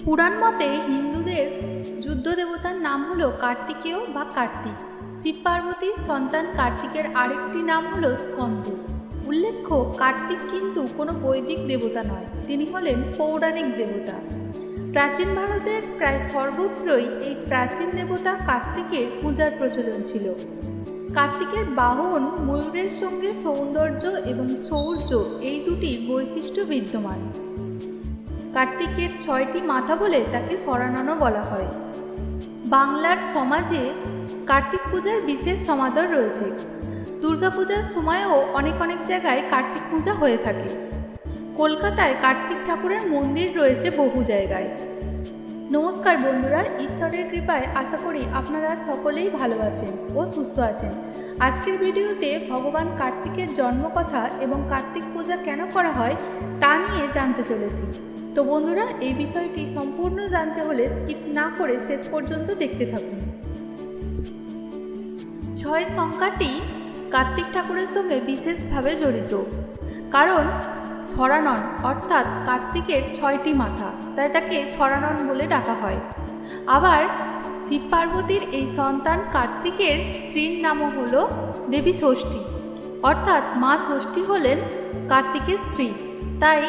পুরাণ মতে হিন্দুদের যুদ্ধ দেবতার নাম হলো কার্তিকেয় বা কার্তিক। শিব পার্বতীর সন্তান কার্তিকের আরেকটি নাম হলো স্কন্দ। উল্লেখ্য, কার্তিক কিন্তু কোনো বৈদিক দেবতা নয়, তিনি হলেন পৌরাণিক দেবতা। প্রাচীন ভারতের প্রায় সর্বত্রই এই প্রাচীন দেবতা কার্তিকের পূজার প্রচলন ছিল। কার্তিকের বাহন ময়ূরের সঙ্গে সৌন্দর্য এবং শৌর্য এই দুটি বৈশিষ্ট্য বিদ্যমান। কার্তিকের 6টি মাথা বলে তাকে সরাননও বলা হয়। বাংলার সমাজে কার্তিক পূজার বিশেষ সমাদর রয়েছে। দুর্গাপূজার সময়ও অনেক জায়গায় কার্তিক পূজা হয়ে থাকে। কলকাতায় কার্তিক ঠাকুরের মন্দির রয়েছে বহু জায়গায়। নমস্কার বন্ধুরা, ঈশ্বরের কৃপায় আশা করি আপনারা সকলেই ভালো আছেন ও সুস্থ আছেন। আজকের ভিডিওতে ভগবান কার্তিকের জন্মকথা এবং কার্তিক পূজা কেন করা হয় তা নিয়ে জানতে চলেছি। তো বন্ধুরা, এই বিষয়টি সম্পূর্ণ জানতে হলে স্কিপ না করে শেষ পর্যন্ত দেখতে থাকুন। 6 সংখ্যাটি কার্তিক ঠাকুরের সঙ্গে বিশেষভাবে জড়িত, কারণ সরানন অর্থাৎ কার্তিকের 6টি মাথা, তাই তাকে সরানন বলে ডাকা হয়। আবার শিব পার্বতীর এই সন্তান কার্তিকের স্ত্রীর নামও হল দেবী ষষ্ঠী, অর্থাৎ মা ষষ্ঠী হলেন কার্তিকের স্ত্রী। তাই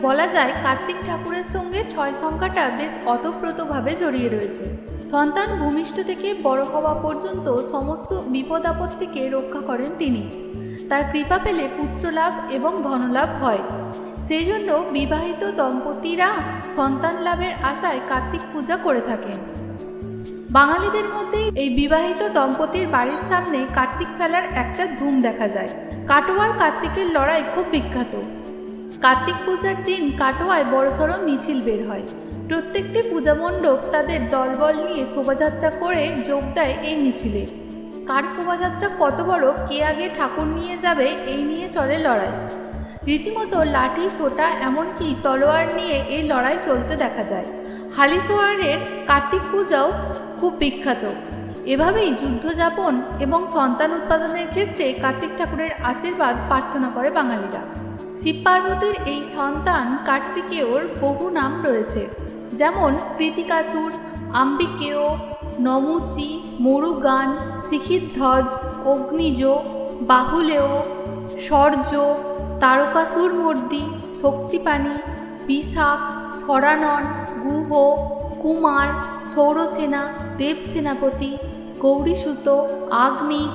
বলা যায় কার্তিক ঠাকুরের সঙ্গে 6 সংখ্যাটা বেশ ওতপ্রোতভাবে জড়িয়ে রয়েছে। সন্তান ভূমিষ্ঠ থেকে বড় হওয়া পর্যন্ত সমস্ত বিপদ আপদ থেকে রক্ষা করেন তিনি। তার কৃপা পেলে পুত্রলাভ এবং ধনলাভ হয়। সেই জন্য বিবাহিত দম্পতিরা সন্তান লাভের আশায় কার্তিক পূজা করে থাকেন। বাঙালিদের মধ্যে এই বিবাহিত দম্পতির বাড়ির সামনে কার্তিক ফেলার একটা ধুম দেখা যায়। কাটোয়ার কার্তিকের লড়াই খুব বিখ্যাত। কার্তিক পূজার দিন কাটোয়ায় বড়সড় মিছিল বের হয়। প্রত্যেকটি পূজা মণ্ডপ তাদের দলবল নিয়ে শোভাযাত্রা করে যোগ দেয় এই মিছিলে। কার শোভাযাত্রা কত বড়, কে আগে ঠাকুর নিয়ে যাবে, এই নিয়ে চলে লড়াই। রীতিমতো লাঠি, সোটা, এমনকি তলোয়ার নিয়ে এই লড়াই চলতে দেখা যায়। হালিশহরের কার্তিক পূজাও খুব বিখ্যাত। এভাবেই যুদ্ধযাপন এবং সন্তান উৎপাদনের ক্ষেত্রে কার্তিক ঠাকুরের আশীর্বাদ প্রার্থনা করে বাঙালিরা। শিব পার্বতীর এই সন্তান কার্তিকেয়র বহু নাম রয়েছে, যেমন কৃতিকাসুর, আম্বিকেয়, নমুচি, মরুগান, শিখিধ্বজ, অগ্নিজ, বাহুলেয়, সর্য, তারকাসুরমর্দি, শক্তিপাণি, বিশাখ, সরানন, গুহ, কুমার, সৌরসেনা, দেবসেনাপতি, গৌরীসূত, আগ্নিক,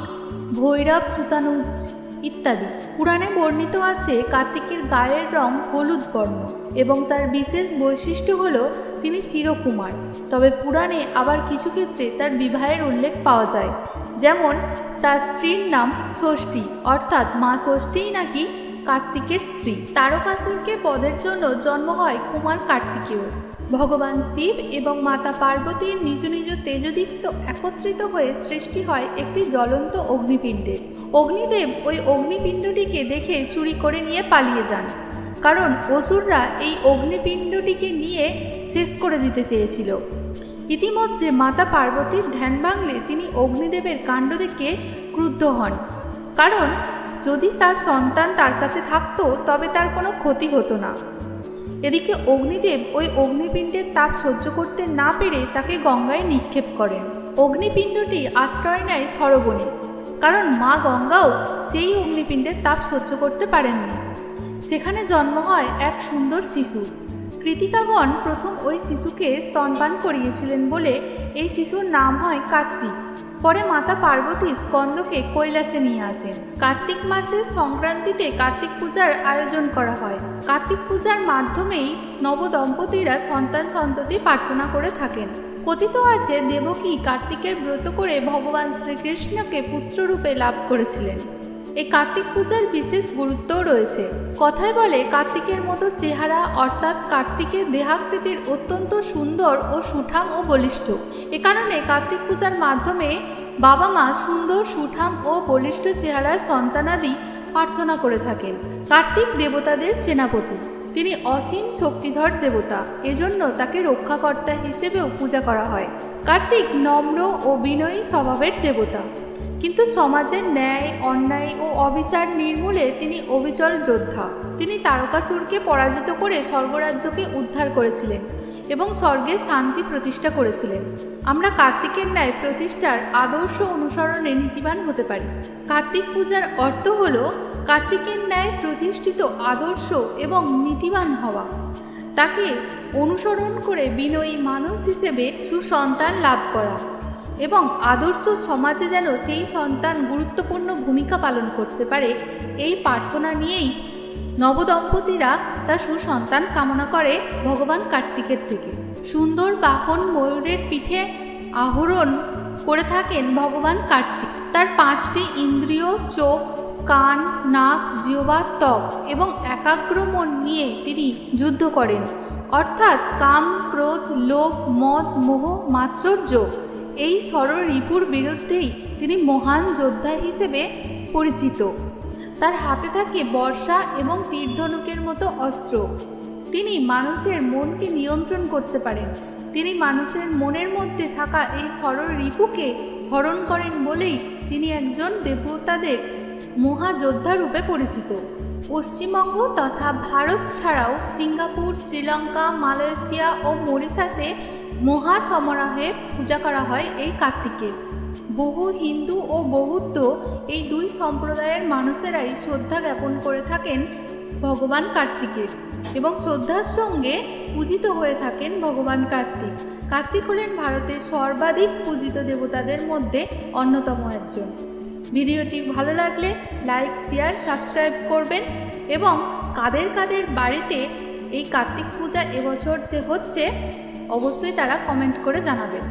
ভৈরব সুতানুজ ইত্যাদি। পুরাণে বর্ণিত আছে কার্তিকের গায়ের রং হলুদ বর্ণ এবং তার বিশেষ বৈশিষ্ট্য হল তিনি চিরকুমার। তবে পুরাণে আবার কিছু ক্ষেত্রে তার বিবাহের উল্লেখ পাওয়া যায়, যেমন তার স্ত্রীর নাম ষষ্ঠী, অর্থাৎ মা ষষ্ঠীই নাকি কার্তিকের স্ত্রী। তারকাসুরকে বধের জন্য জন্ম হয় কুমার কার্তিকেয়। ভগবান শিব এবং মাতা পার্বতীর নিজ নিজ তেজদীপ্ত একত্রিত হয়ে সৃষ্টি হয় একটি জ্বলন্ত অগ্নিপিণ্ডের। অগ্নিদেব ওই অগ্নিপিণ্ডটিকে দেখে চুরি করে নিয়ে পালিয়ে যান, কারণ অসুররা এই অগ্নিপিণ্ডটিকে নিয়ে শেষ করে দিতে চেয়েছিল। ইতিমধ্যে মাতা পার্বতীর ধ্যান ভাঙলে তিনি অগ্নিদেবের কাণ্ড দেখে ক্রুদ্ধ হন, কারণ যদি তার সন্তান তার কাছে থাকতো তবে তার কোনো ক্ষতি হতো না। এদিকে অগ্নিদেব ওই অগ্নিপিণ্ডের তাপ সহ্য করতে না পেরে তাকে গঙ্গায় নিক্ষেপ করেন। অগ্নিপিণ্ডটি আশ্রয় নেয় সরবণে, কারণ মা গঙ্গাও সেই অগ্নিপিণ্ডের তাপ সহ্য করতে পারেননি। সেখানে জন্ম হয় এক সুন্দর শিশু। কৃতিকাগণ প্রথম ওই শিশুকে স্তনপান করিয়েছিলেন বলে এই শিশুর নাম হয় কার্তিক। পরে মাতা পার্বতী স্কন্দকে কৈলাসে নিয়ে আসেন। কার্তিক মাসের সংক্রান্তিতে কার্তিক পূজার আয়োজন করা হয়। কার্তিক পূজার মাধ্যমেই নবদম্পতিরা সন্তান সন্ততি প্রার্থনা করে থাকেন। কথিত আছে দেবকী কার্তিকের ব্রত করে ভগবান শ্রীকৃষ্ণকে পুত্ররূপে লাভ করেছিলেন। এই কার্তিক পূজার বিশেষ গুরুত্বও রয়েছে। কথায় বলে কার্তিকের মতো চেহারা, অর্থাৎ কার্তিকের দেহাকৃতির অত্যন্ত সুন্দর ও সুঠাম ও বলিষ্ঠ। এ কারণে কার্তিক পূজার মাধ্যমে বাবা মা সুন্দর, সুঠাম ও বলিষ্ঠ চেহারার সন্তানাদি প্রার্থনা করে থাকেন। কার্তিক দেবতাদের সেনাপতি, তিনি অসীম শক্তিধর দেবতা, এজন্য তাকে রক্ষাকর্তা হিসেবেও পূজা করা হয়। কার্তিক নম্র ও বিনয়ী স্বভাবের দেবতা, কিন্তু সমাজের ন্যায়, অন্যায় ও অবিচার নির্মূলে তিনি অবিচল যোদ্ধা। তিনি তারকাসুরকে পরাজিত করে স্বর্গরাজ্যকে উদ্ধার করেছিলেন এবং স্বর্গে শান্তি প্রতিষ্ঠা করেছিলেন। আমরা কার্তিকের ন্যায় প্রতিষ্ঠার আদর্শ অনুসরণে নীতিবান হতে পারি। কার্তিক পূজার অর্থ হল কার্তিকের ন্যায় প্রতিষ্ঠিত আদর্শ এবং নীতিবান হওয়া, তাকে অনুসরণ করে বিনয়ী মানুষ হিসেবে সুসন্তান লাভ করা এবং আদর্শ সমাজে যেন সেই সন্তান গুরুত্বপূর্ণ ভূমিকা পালন করতে পারে, এই প্রার্থনা নিয়েই নবদম্পতিরা তার সুসন্তান কামনা করে ভগবান কার্তিকের থেকে। সুন্দর বাহন ময়ূরের পিঠে আরোহণ করে থাকেন ভগবান কার্তিক। তার 5টি ইন্দ্রিয় চোখ, কান, নাক, জিহ্বা, ত্বক এবং একাগ্র মন নিয়ে তিনি যুদ্ধ করেন, অর্থাৎ কাম, ক্রোধ, লোভ, মদ, মোহ, মাৎসর্য এই ষড়রিপুর বিরুদ্ধেই তিনি মহান যোদ্ধা হিসেবে পরিচিত। তার হাতে থাকে বর্ষা এবং তীরধনুকের মতো অস্ত্র। তিনি মানুষের মনকে নিয়ন্ত্রণ করতে পারেন। তিনি মানুষের মনের মধ্যে থাকা এই ষড়রিপুকে হরণ করেন বলেই তিনি একজন দেবতাদের মহাযোদ্ধা রূপে পরিচিত। পশ্চিমবঙ্গ তথা ভারত ছাড়াও সিঙ্গাপুর, শ্রীলঙ্কা, মালয়েশিয়া ও মরিশাসে মহাসমারোহে পূজা করা হয় এই কার্তিকের। বহু হিন্দু ও বৌদ্ধ এই দুই সম্প্রদায়ের মানুষেরাই শ্রদ্ধা জ্ঞাপন করে থাকেন ভগবান কার্তিকের এবং শ্রদ্ধার সঙ্গে পূজিত হয়ে থাকেন ভগবান কার্তিক। কার্তিক হলেন ভারতের সর্বাধিক পূজিত দেবতাদের মধ্যে অন্যতম একজন। ভিডিওটি ভালো লাগলে লাইক, শেয়ার, সাবস্ক্রাইব করবেন এবং কাদের কাদের বাড়িতে এই কার্তিক পূজা এবছর হচ্ছে অবশ্যই তারা কমেন্ট করে জানাবেন।